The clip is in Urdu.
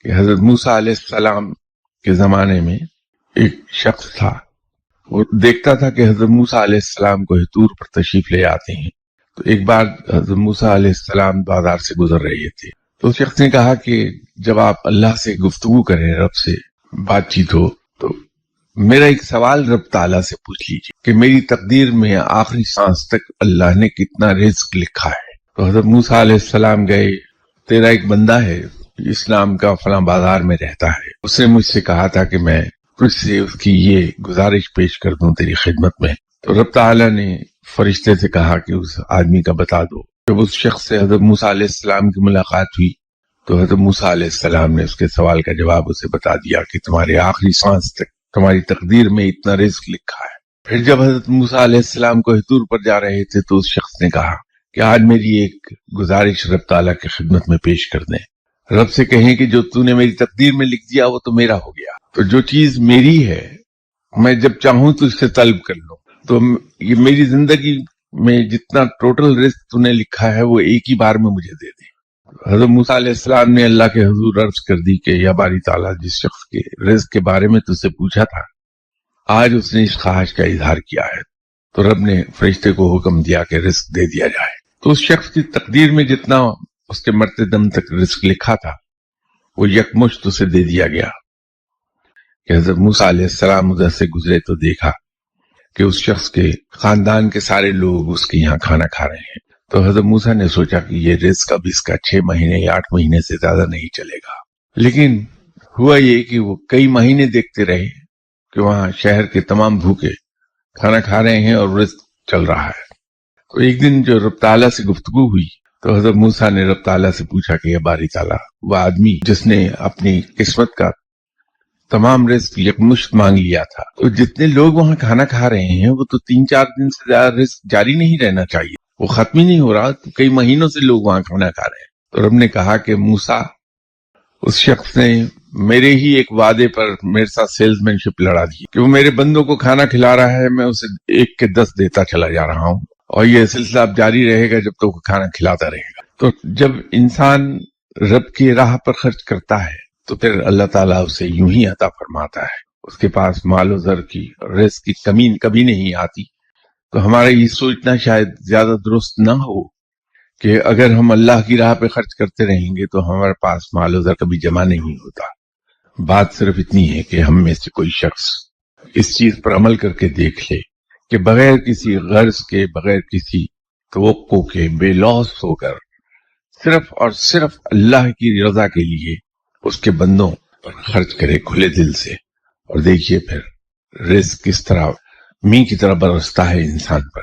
کہ حضرت موسیٰ علیہ السلام کے زمانے میں ایک شخص تھا، وہ دیکھتا تھا کہ حضرت موسیٰ علیہ السلام کو طور پر تشریف لے آتے ہیں۔ تو ایک بار حضرت موسیٰ علیہ السلام بازار سے گزر رہے تھے، تو اس شخص نے کہا کہ جب آپ اللہ سے گفتگو کریں، رب سے بات چیت ہو، تو میرا ایک سوال رب تعالیٰ سے پوچھ لیجیے کہ میری تقدیر میں آخری سانس تک اللہ نے کتنا رزق لکھا ہے۔ تو حضرت موسیٰ علیہ السلام گئے، تیرا ایک بندہ ہے اسلام کا فلاں بازار میں رہتا ہے، اس نے مجھ سے کہا تھا کہ میں تجھ سے اس کی یہ گزارش پیش کر دوں تیری خدمت میں۔ تو رب تعالیٰ نے فرشتے سے کہا کہ اس آدمی کا بتا دو۔ جب اس شخص سے حضرت موسیٰ علیہ السلام کی ملاقات ہوئی تو حضرت موسیٰ علیہ السلام نے اس کے سوال کا جواب اسے بتا دیا کہ تمہارے آخری سانس تک تمہاری تقدیر میں اتنا رزق لکھا ہے۔ پھر جب حضرت موسیٰ علیہ السلام کو طور پر جا رہے تھے تو اس شخص نے کہا کہ آج میری ایک گزارش رب تعالیٰ کی خدمت میں پیش کر دیں، رب سے کہیں کہ جو تو نے میری تقدیر میں لکھ دیا وہ تو میرا ہو گیا، تو جو چیز میری ہے میں جب چاہوں تو اس سے طلب کر لوں، تو یہ میری زندگی میں جتنا ٹوٹل رزق تو نے لکھا ہے وہ ایک ہی بار میں مجھے دے دے۔ حضرت موسیٰ علیہ السلام نے اللہ کے حضور عرض کر دی کہ یا باری تعالیٰ، جس شخص کے رزق کے بارے میں تجھ سے پوچھا تھا آج اس نے اس خواہش کا اظہار کیا ہے۔ تو رب نے فرشتے کو حکم دیا کہ رزق دے دیا جائے۔ تو اس شخص کی تقدیر میں جتنا اس کے مرتے دم تک رزق لکھا تھا وہ یکمشت اسے دے دیا گیا۔ کہ حضرت موسیٰ علیہ السلام ادھر سے گزرے تو دیکھا کہ اس شخص کے خاندان کے سارے لوگ اس کے یہاں کھانا کھا رہے ہیں۔ تو حضرت موسیٰ نے سوچا کہ یہ رزق اب اس کا 6 مہینے یا 8 مہینے سے زیادہ نہیں چلے گا، لیکن ہوا یہ کہ وہ کئی مہینے دیکھتے رہے کہ وہاں شہر کے تمام بھوکے کھانا کھا رہے ہیں اور رزق چل رہا ہے۔ تو ایک دن جو رب تعالیٰ سے گفتگو ہوئی تو حضرت موسیٰ نے رب تعالیٰ سے پوچھا کہ یا باری تعالیٰ، وہ آدمی جس نے اپنی قسمت کا تمام رزق یکمشت مانگ لیا تھا، تو جتنے لوگ وہاں کھانا کھا رہے ہیں وہ تو 3-4 دن سے زیادہ رزق جاری نہیں رہنا چاہیے، وہ ختم ہی نہیں ہو رہا، تو کئی مہینوں سے لوگ وہاں کھانا کھا رہے ہیں۔ تو رب نے کہا کہ موسیٰ، اس شخص نے میرے ہی ایک وعدے پر میرے ساتھ سیلز مین شپ لڑا دی کہ وہ میرے بندوں کو کھانا کھلا رہا ہے، میں اسے 1 کے 10 دیتا چلا جا رہا ہوں، اور یہ سلسلہ اب جاری رہے گا جب تک وہ کھانا کھلاتا رہے گا۔ تو جب انسان رب کی راہ پر خرچ کرتا ہے تو پھر اللہ تعالیٰ اسے یوں ہی عطا فرماتا ہے، اس کے پاس مال و زر کی رزق کی کمی کبھی نہیں آتی۔ تو ہمارا یہ سوچنا شاید زیادہ درست نہ ہو کہ اگر ہم اللہ کی راہ پہ خرچ کرتے رہیں گے تو ہمارے پاس مال و زر کبھی جمع نہیں ہوتا۔ بات صرف اتنی ہے کہ ہم میں سے کوئی شخص اس چیز پر عمل کر کے دیکھ لے کہ بغیر کسی غرض کے، بغیر کسی توقع کے، بے لوث ہو کر صرف اور صرف اللہ کی رضا کے لیے اس کے بندوں پر خرچ کرے کھلے دل سے، اور دیکھیے پھر رزق کس طرح مینہ کی طرح برستا ہے انسان پر۔